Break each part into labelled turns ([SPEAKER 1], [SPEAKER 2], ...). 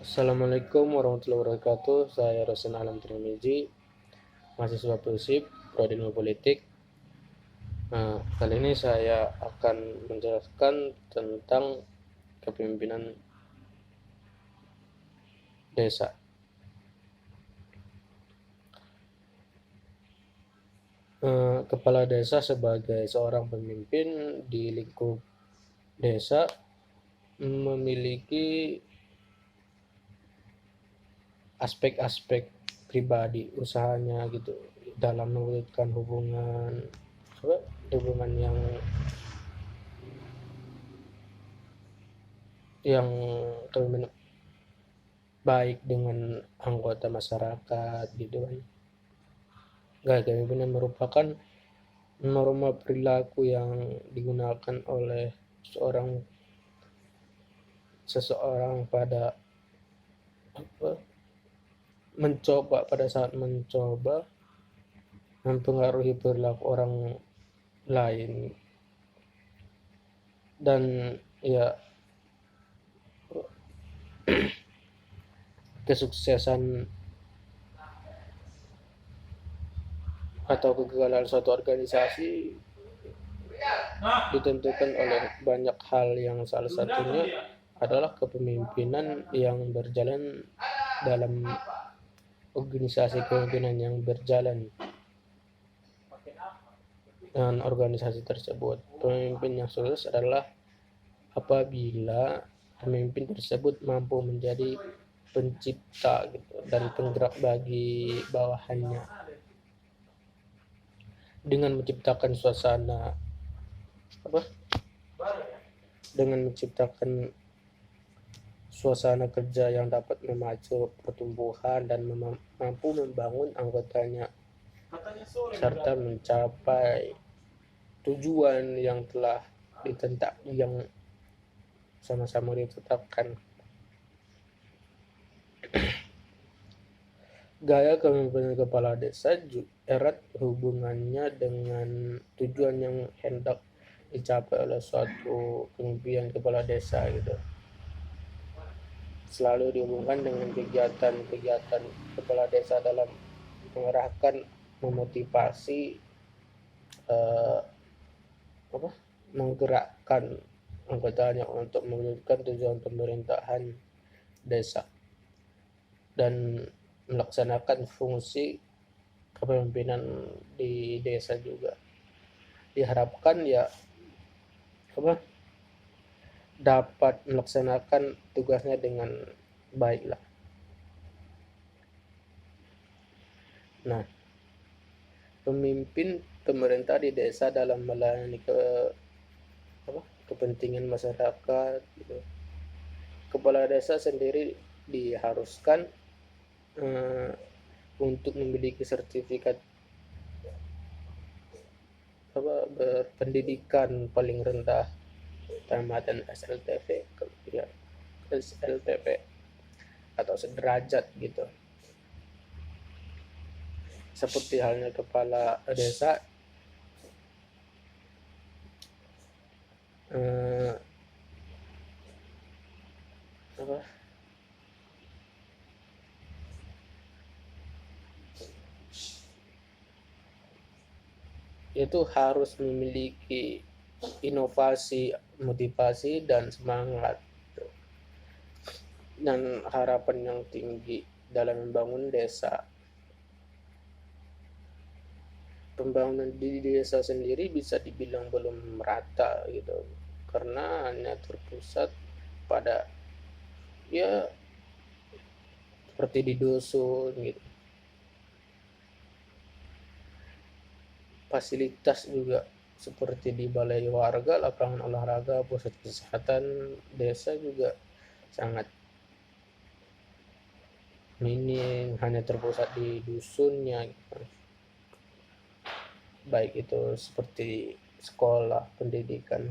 [SPEAKER 1] Assalamualaikum warahmatullahi wabarakatuh. Saya Rosan Alam Trimiji, mahasiswa FISIP, Prodi Ilmu Politik. Nah, kali ini saya akan menjelaskan tentang kepemimpinan desa. Kepala desa sebagai seorang pemimpin di lingkup desa memiliki aspek-aspek pribadi usahanya gitu dalam mewujudkan hubungan yang baik dengan anggota masyarakat gitu kan. Gaya kepemimpinan merupakan norma perilaku yang digunakan oleh seseorang pada saat mencoba mempengaruhi perilaku orang lain, dan ya kesuksesan atau kegagalan suatu organisasi ditentukan oleh banyak hal, yang salah satunya adalah kepemimpinan yang berjalan dalam organisasi, kepemimpinan yang berjalan dengan organisasi tersebut. Pemimpin yang sukses adalah apabila pemimpin tersebut mampu menjadi pencipta gitu, dan penggerak bagi bawahannya dengan menciptakan suasana kerja yang dapat memacu pertumbuhan dan mampu membangun anggotanya serta mencapai tujuan yang telah yang sama-sama ditetapkan. Gaya kepemimpinan kepala desa erat hubungannya dengan tujuan yang hendak dicapai oleh suatu kepemimpinan kepala desa gitu. Selalu dihubungkan dengan kegiatan-kegiatan kepala desa dalam mengarahkan, memotivasi, menggerakkan anggotanya untuk mewujudkan tujuan pemerintahan desa dan melaksanakan fungsi kepemimpinan di desa juga. Diharapkan dapat melaksanakan tugasnya dengan baiklah. Nah, pemimpin pemerintah di desa dalam melayani kepentingan masyarakat gitu. Kepala desa sendiri diharuskan untuk memiliki sertifikat berpendidikan paling rendah tamatan SLTP atau sederajat gitu. Seperti halnya kepala desa itu harus memiliki inovasi, motivasi, dan semangat dan harapan yang tinggi dalam membangun desa. Pembangunan di desa sendiri bisa dibilang belum merata gitu, karena hanya terpusat pada seperti di dusun gitu. Fasilitas juga seperti di balai warga, lapangan olahraga, pusat kesehatan desa juga sangat minim, hanya terpusat di dusunnya gitu. Baik itu seperti sekolah, pendidikan.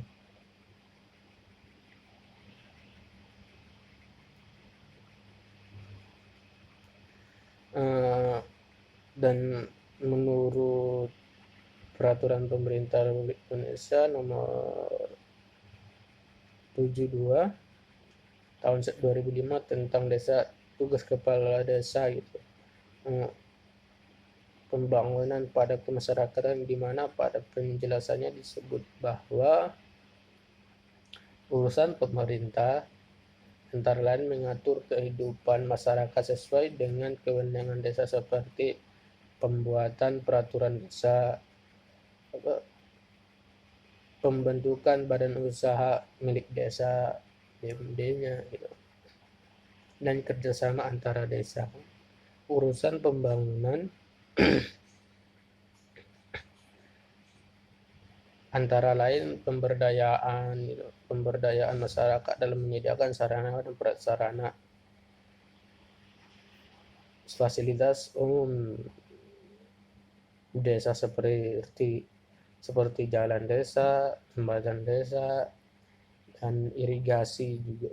[SPEAKER 1] Dan menurut peraturan pemerintah Republik Indonesia nomor 72 tahun 2005 tentang desa, tugas kepala desa gitu. Pembangunan pada kemasyarakatan, di mana pada penjelasannya disebut bahwa urusan pemerintah antara lain mengatur kehidupan masyarakat sesuai dengan kewenangan desa seperti pembuatan peraturan desa, pembentukan badan usaha milik desa BUMD-nya gitu, dan kerjasama antara desa. Urusan pembangunan antara lain pemberdayaan gitu, pemberdayaan masyarakat dalam menyediakan sarana dan prasarana fasilitas umum desa seperti jalan desa, jembatan desa, dan irigasi juga,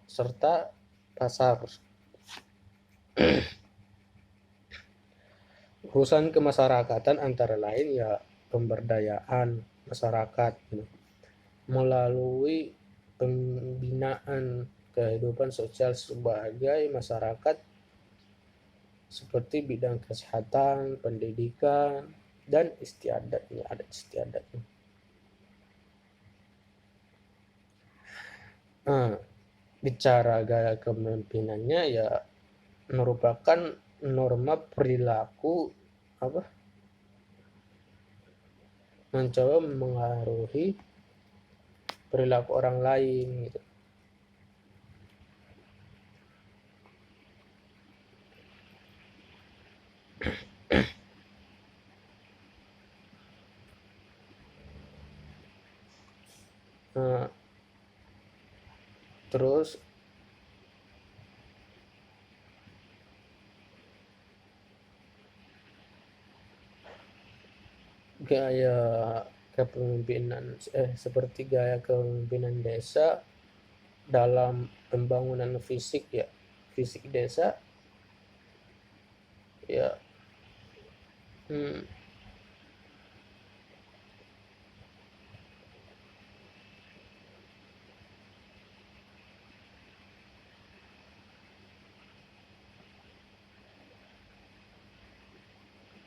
[SPEAKER 1] serta pasar. Urusan kemasyarakatan antara lain ya pemberdayaan masyarakat gitu, melalui pembinaan kehidupan sosial sebagai masyarakat seperti bidang kesehatan, pendidikan, dan istiadatnya, adat istiadatnya. Nah, bicara gaya kepemimpinannya ya merupakan norma perilaku mencoba mengaruhi perilaku orang lain gitu. Nah, terus gaya kepemimpinan seperti gaya kepemimpinan desa dalam pembangunan fisik desa ya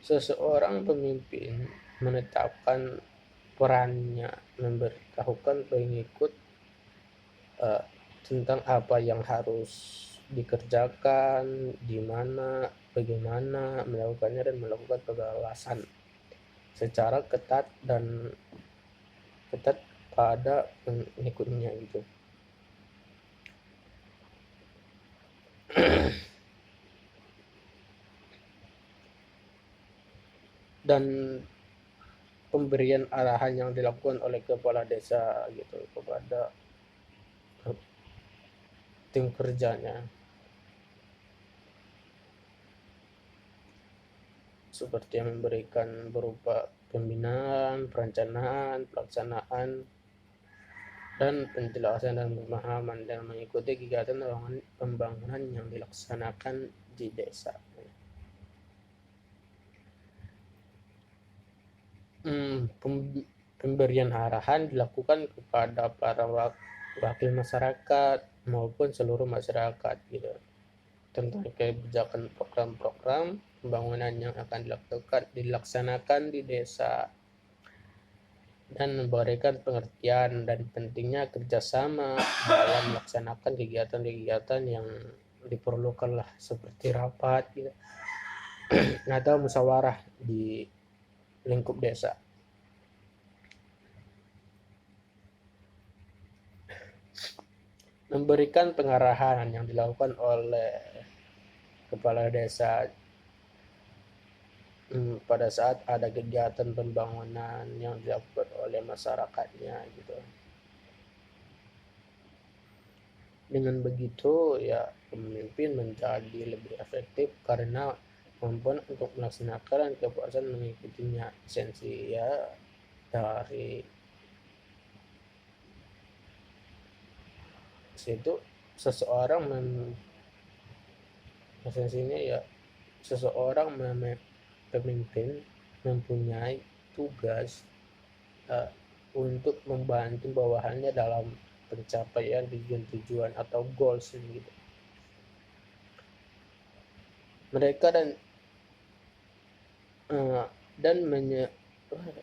[SPEAKER 1] seseorang pemimpin menetapkan perannya, memberitahukan pengikut tentang apa yang harus dikerjakan, di mana, bagaimana melakukannya, dan melakukan pengawasan secara ketat pada pengikutnya gitu. Dan pemberian arahan yang dilakukan oleh kepala desa gitu kepada tim kerjanya, seperti yang memberikan berupa pembinaan, perencanaan, pelaksanaan, dan penjelasan dan pemahaman dan mengikuti kegiatan pembangunan yang dilaksanakan di desa. Pemberian arahan dilakukan kepada para wakil masyarakat maupun seluruh masyarakat gitu, tentang kebijakan program-program pembangunan yang akan dilaksanakan di desa, dan memberikan pengertian dan pentingnya kerjasama dalam melaksanakan kegiatan-kegiatan yang diperlukan lah, seperti rapat gitu, atau musyawarah di lingkup desa. Memberikan pengarahan yang dilakukan oleh kepala desa pada saat ada kegiatan pembangunan yang dilakukan oleh masyarakatnya gitu. Dengan begitu ya pemimpin menjadi lebih efektif karena kemampuan untuk melaksanakan dan kepuasan mengikutinya. Esensi ya dari situ seseorang esensinya ya seseorang pemimpin mempunyai tugas untuk membantu bawahannya dalam pencapaian tujuan atau goals gitu. Mereka uh, dan menye,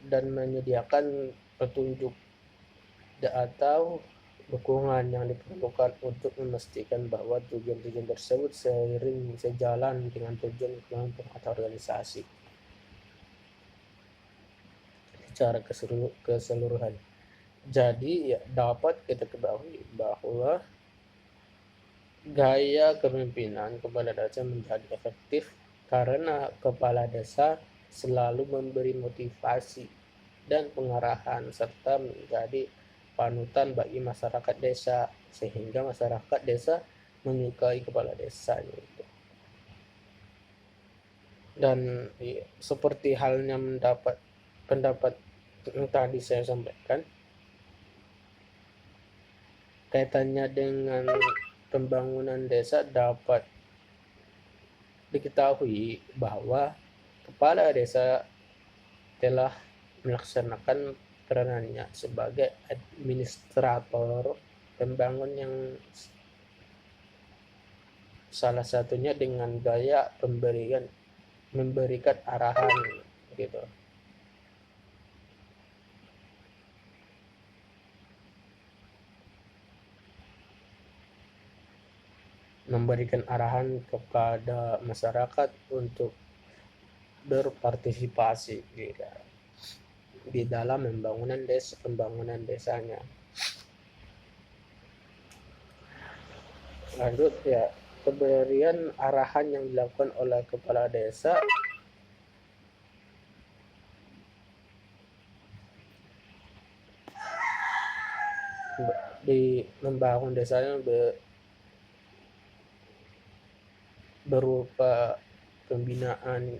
[SPEAKER 1] dan menyediakan petunjuk atau dukungan yang diperlukan untuk memastikan bahwa tujuan-tujuan tersebut sejalan dengan tujuan kelompok atau organisasi secara keseluruhan. Jadi ya dapat kita ketahui bahwa gaya kepemimpinan kepala desa menjadi efektif karena kepala desa selalu memberi motivasi dan pengarahan serta menjadi panutan bagi masyarakat desa sehingga masyarakat desa menyukai kepala desanya itu. Dan ya, seperti halnya mendapat pendapat yang tadi saya sampaikan, kaitannya dengan pembangunan desa dapat diketahui bahwa kepala desa telah melaksanakan peranannya sebagai administrator pembangun yang salah satunya dengan gaya memberikan arahan gitu. Memberikan arahan kepada masyarakat untuk berpartisipasi di dalam pembangunan desanya. Lanjut ya, pemberian arahan yang dilakukan oleh kepala desa di membangun desanya berupa pembinaan,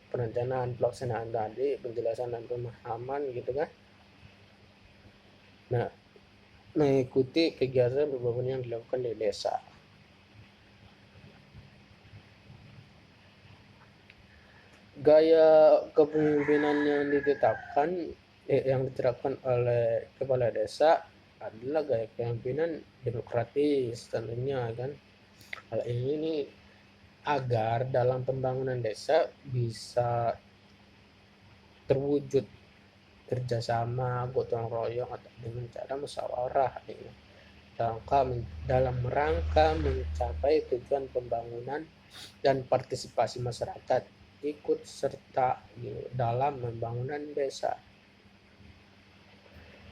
[SPEAKER 1] perencanaan, pelaksanaan tadi, penjelasan dan pemahaman gitu kan. Nah, mengikuti kegiatan pembangunan yang dilakukan di desa. Gaya kepemimpinan yang diterapkan oleh kepala desa adalah gaya kepemimpinan demokratis tentunya kan. Hal ini agar dalam pembangunan desa bisa terwujud kerjasama, gotong royong atau dengan cara musyawarah dalam rangka mencapai tujuan pembangunan dan partisipasi masyarakat ikut serta dalam pembangunan desa.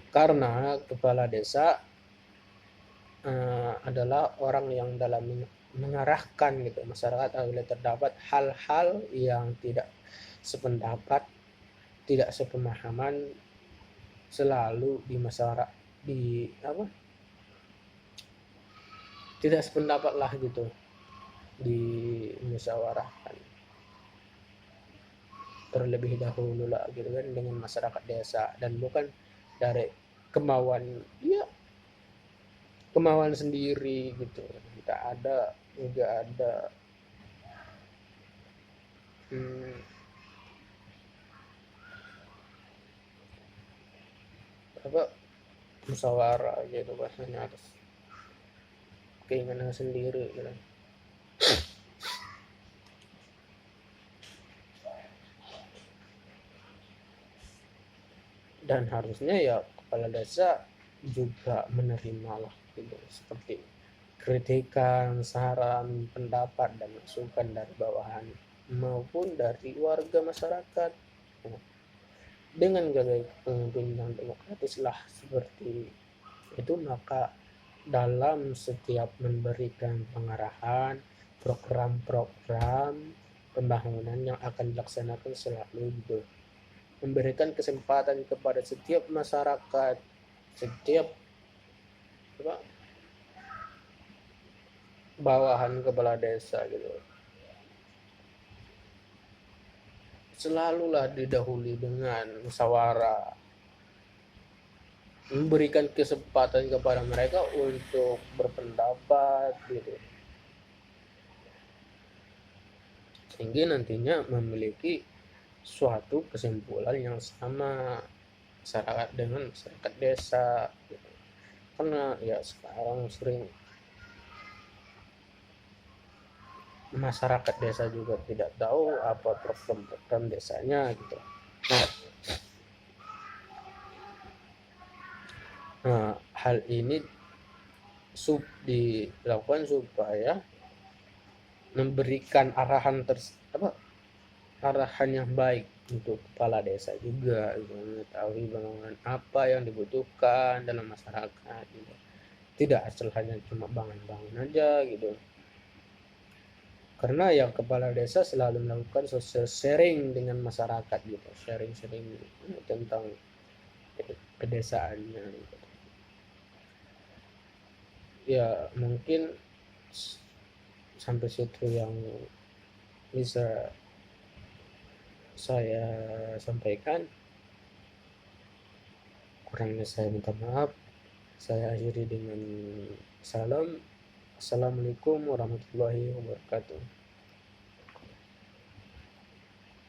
[SPEAKER 1] Karena kepala desa adalah orang yang dalam mengarahkan gitu masyarakat apabila terdapat hal-hal yang tidak sependapat, tidak sepemahaman, selalu tidak sependapat lah gitu, dimusyawarahkan terlebih dahulu lah gitu kan dengan masyarakat desa, dan bukan dari kemauan sendiri gitu. Nggak ada musyawarah gitu, bahasanya harus keinginan sendiri gitu. Dan harusnya ya kepala desa juga menerima lah gitu, seperti kritikan, saran, pendapat dan masukan dari bawahan maupun dari warga masyarakat. Dengan gaya kepemimpinan demokratis lah seperti itu, maka dalam setiap memberikan pengarahan program-program pembangunan yang akan dilaksanakan selalu gitu, memberikan kesempatan kepada setiap masyarakat, setiap bawahan kepala desa gitu, selalulah didahului dengan musyawarah, memberikan kesempatan kepada mereka untuk berpendapat gitu, sehingga nantinya memiliki suatu kesimpulan yang sama masyarakat dengan masyarakat desa gitu. karena ya sekarang sering masyarakat desa juga tidak tahu apa program-program desanya gitu. Nah, hal ini dilakukan supaya memberikan arahan yang baik untuk kepala desa juga gitu, mengetahui bangunan apa yang dibutuhkan dalam masyarakat gitu. Tidak asal hanya cuma bangun-bangun aja gitu, karena yang kepala desa selalu melakukan social sharing dengan masyarakat gitu, sharing-sharing tentang pedesaannya gitu. Ya mungkin sampai situ yang bisa saya sampaikan. Kurangnya saya minta maaf. Saya akhiri dengan salam. Assalamualaikum warahmatullahi wabarakatuh.